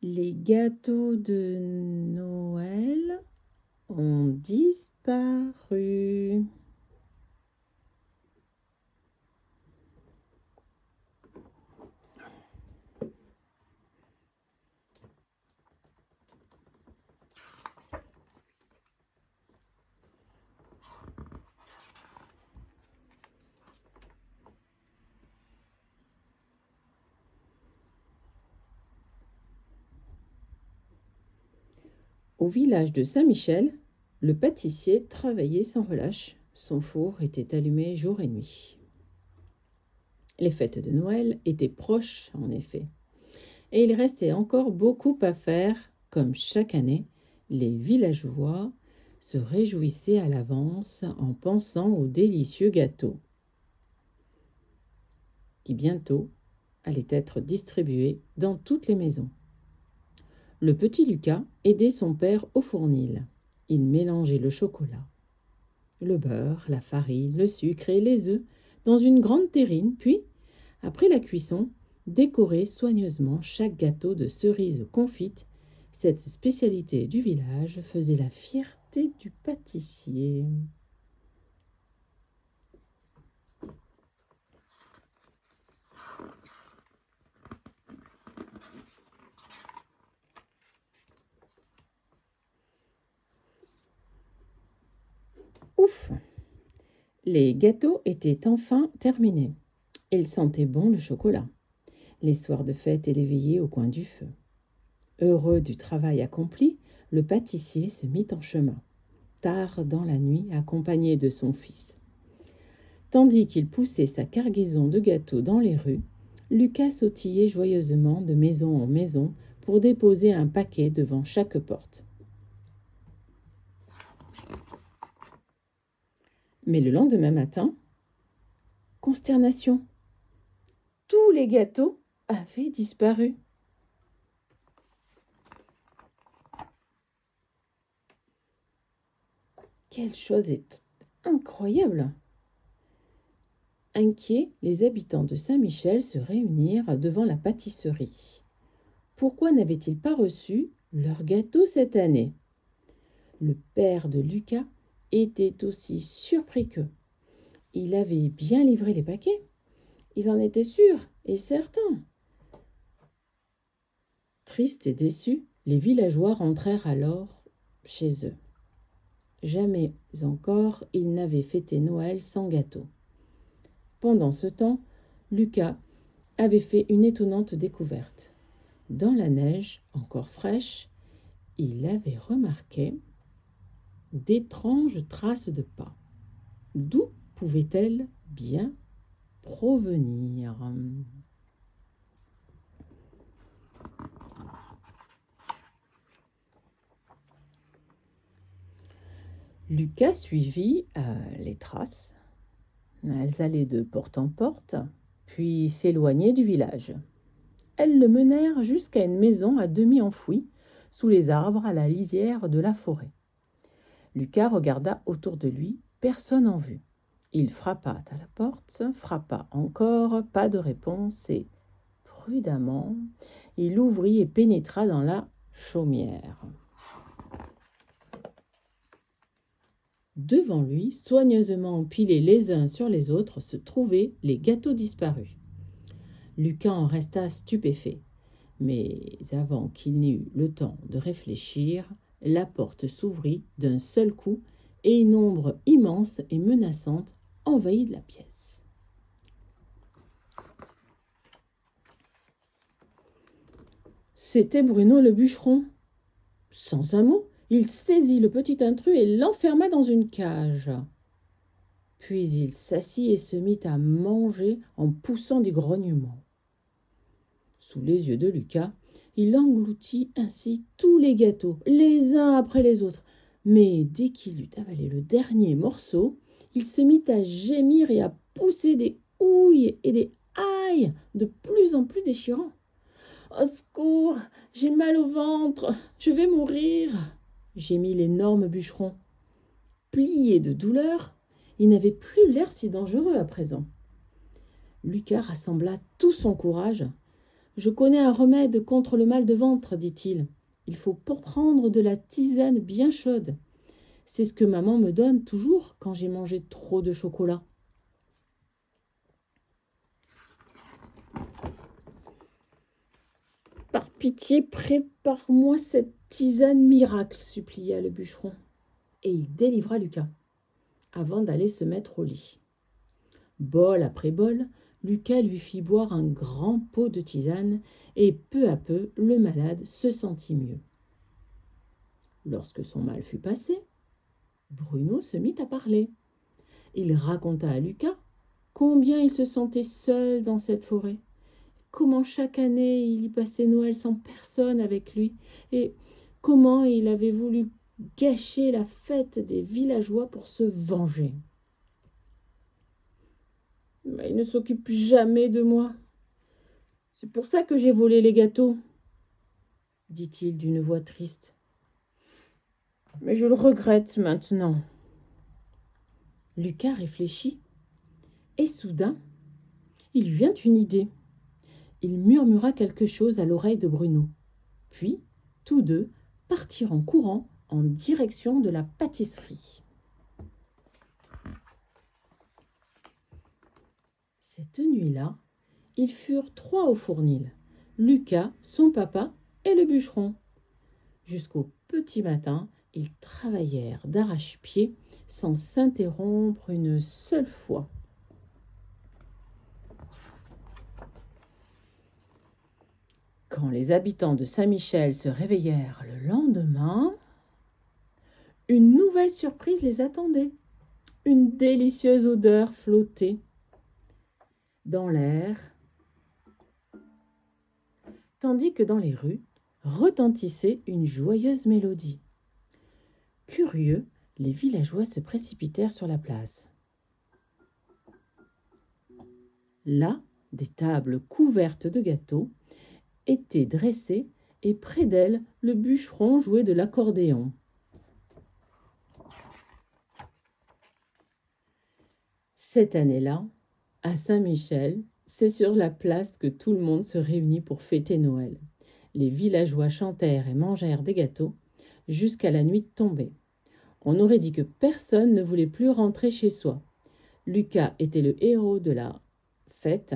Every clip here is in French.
Les gâteaux de Noël ont disparu. Au village de Saint-Michel, le pâtissier travaillait sans relâche. Son four était allumé jour et nuit. Les fêtes de Noël étaient proches, en effet. Et il restait encore beaucoup à faire. Comme chaque année, les villageois se réjouissaient à l'avance en pensant aux délicieux gâteaux qui bientôt allaient être distribués dans toutes les maisons. Le petit Lucas aidait son père au fournil. Il mélangeait le chocolat, le beurre, la farine, le sucre et les œufs dans une grande terrine, puis, après la cuisson, décorait soigneusement chaque gâteau de cerises confites. Cette spécialité du village faisait la fierté du pâtissier. Ouf! Les gâteaux étaient enfin terminés. Il sentait bon le chocolat, les soirs de fête et les veillées au coin du feu. Heureux du travail accompli, le pâtissier se mit en chemin, tard dans la nuit, accompagné de son fils. Tandis qu'il poussait sa cargaison de gâteaux dans les rues, Lucas sautillait joyeusement de maison en maison pour déposer un paquet devant chaque porte. Mais le lendemain matin, consternation, tous les gâteaux avaient disparu. Quelle chose est incroyable! Inquiets, les habitants de Saint-Michel se réunirent devant la pâtisserie. Pourquoi n'avaient-ils pas reçu leur gâteau cette année? Le père de Lucas était aussi surpris qu'eux. Il avait bien livré les paquets. Ils en étaient sûrs et certains. Tristes et déçus, les villageois rentrèrent alors chez eux. Jamais encore ils n'avaient fêté Noël sans gâteau. Pendant ce temps, Lucas avait fait une étonnante découverte. Dans la neige encore fraîche, il avait remarqué d'étranges traces de pas. D'où pouvaient-elles bien provenir? Lucas suivit les traces. Elles allaient de porte en porte, puis s'éloignaient du village. Elles le menèrent jusqu'à une maison à demi enfouie, sous les arbres à la lisière de la forêt. Lucas regarda autour de lui, personne en vue. Il frappa à la porte, frappa encore, pas de réponse, et prudemment, il ouvrit et pénétra dans la chaumière. Devant lui, soigneusement empilés les uns sur les autres, se trouvaient les gâteaux disparus. Lucas en resta stupéfait. Mais avant qu'il n'eût eu le temps de réfléchir, la porte s'ouvrit d'un seul coup et une ombre immense et menaçante envahit la pièce. C'était Bruno le bûcheron. Sans un mot, il saisit le petit intrus et l'enferma dans une cage. Puis il s'assit et se mit à manger en poussant des grognements. Sous les yeux de Lucas, il engloutit ainsi tous les gâteaux, les uns après les autres. Mais dès qu'il eut avalé le dernier morceau, il se mit à gémir et à pousser des ouilles et des aïe de plus en plus déchirants. « Au secours, j'ai mal au ventre, je vais mourir !» gémit l'énorme bûcheron. Plié de douleur, il n'avait plus l'air si dangereux à présent. Lucas rassembla tout son courage. « Je connais un remède contre le mal de ventre, dit-il. Il faut prendre de la tisane bien chaude. C'est ce que maman me donne toujours quand j'ai mangé trop de chocolat. Par pitié, prépare-moi cette tisane miracle, supplia le bûcheron. Et il délivra Lucas, avant d'aller se mettre au lit. Bol après bol, Lucas lui fit boire un grand pot de tisane, et peu à peu, le malade se sentit mieux. Lorsque son mal fut passé, Bruno se mit à parler. Il raconta à Lucas combien il se sentait seul dans cette forêt, comment chaque année il y passait Noël sans personne avec lui, et comment il avait voulu gâcher la fête des villageois pour se venger. Mais il ne s'occupe jamais de moi. C'est pour ça que j'ai volé les gâteaux, dit-il d'une voix triste. Mais je le regrette maintenant. Lucas réfléchit, et soudain, il lui vient une idée. Il murmura quelque chose à l'oreille de Bruno. Puis, tous deux partirent en courant en direction de la pâtisserie. Cette nuit-là, ils furent 3 au fournil, Lucas, son papa et le bûcheron. Jusqu'au petit matin, ils travaillèrent d'arrache-pied sans s'interrompre une seule fois. Quand les habitants de Saint-Michel se réveillèrent le lendemain, une nouvelle surprise les attendait. Une délicieuse odeur flottait dans l'air, tandis que dans les rues retentissait une joyeuse mélodie. Curieux, les villageois se précipitèrent sur la place. Là, des tables couvertes de gâteaux étaient dressées et près d'elles, le bûcheron jouait de l'accordéon. Cette année-là, à Saint-Michel, c'est sur la place que tout le monde se réunit pour fêter Noël. Les villageois chantèrent et mangèrent des gâteaux jusqu'à la nuit tombée. On aurait dit que personne ne voulait plus rentrer chez soi. Lucas était le héros de la fête.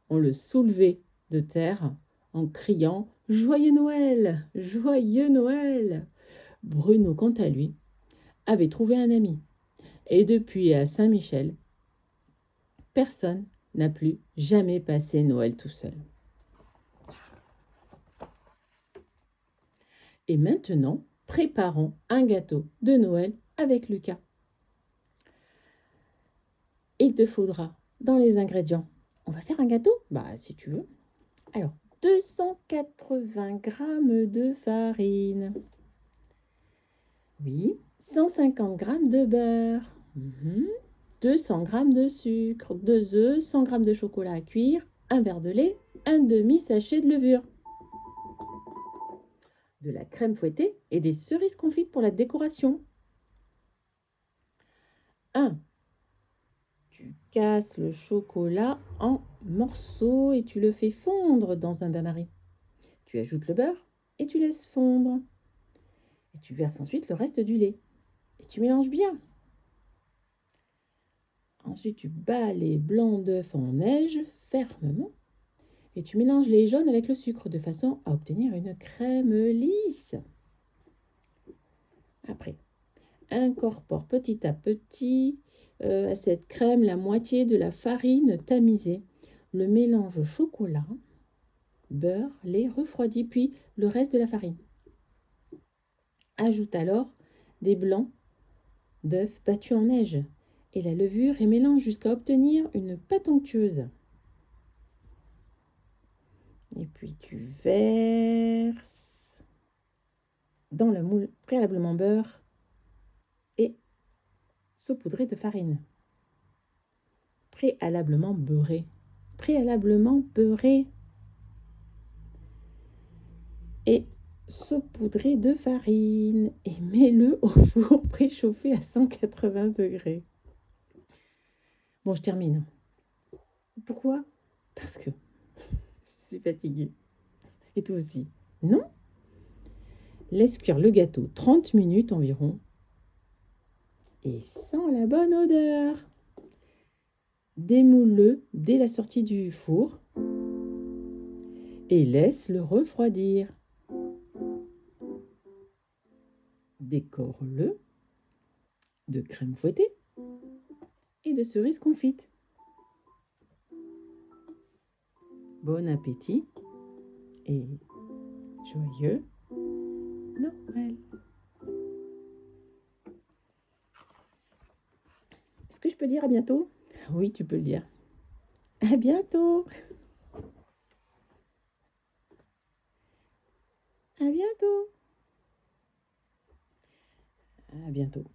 On le soulevait de terre en criant « Joyeux Noël! Joyeux Noël !» Bruno, quant à lui, avait trouvé un ami. Et depuis à Saint-Michel, personne n'a plus jamais passé Noël tout seul. Et maintenant, préparons un gâteau de Noël avec Lucas. Il te faudra dans les ingrédients. On va faire un gâteau? Bah, si tu veux. Alors, 280 g de farine. Oui, 150 g de beurre. 200 g de sucre, 2 œufs, 100 g de chocolat à cuire, un verre de lait, un demi-sachet de levure, de la crème fouettée et des cerises confites pour la décoration. 1. Tu casses le chocolat en morceaux et tu le fais fondre dans un bain-marie. Tu ajoutes le beurre et tu laisses fondre. Et tu verses ensuite le reste du lait. Et tu mélanges bien. Ensuite, tu bats les blancs d'œufs en neige fermement. Et tu mélanges les jaunes avec le sucre de façon à obtenir une crème lisse. Après, incorpore petit à petit à cette crème la moitié de la farine tamisée. Le mélange au chocolat, beurre, lait refroidi, puis le reste de la farine. Ajoute alors des blancs d'œufs battus en neige et la levure et mélange jusqu'à obtenir une pâte onctueuse. Et puis tu verses dans le moule préalablement beurre et saupoudré de farine. Préalablement beurré. Préalablement beurré. Et saupoudré de farine. Et mets-le au four préchauffé à 180 degrés. Bon, je termine. Pourquoi? Parce que suis fatiguée. Et toi aussi? Non? Laisse cuire le gâteau 30 minutes environ et sent la bonne odeur. Démoule-le dès la sortie du four et laisse-le refroidir. Décore-le de crème fouettée et de cerises confites. Bon appétit et joyeux Noël. Est-ce que je peux dire à bientôt? Oui, tu peux le dire. À bientôt. À bientôt. À bientôt.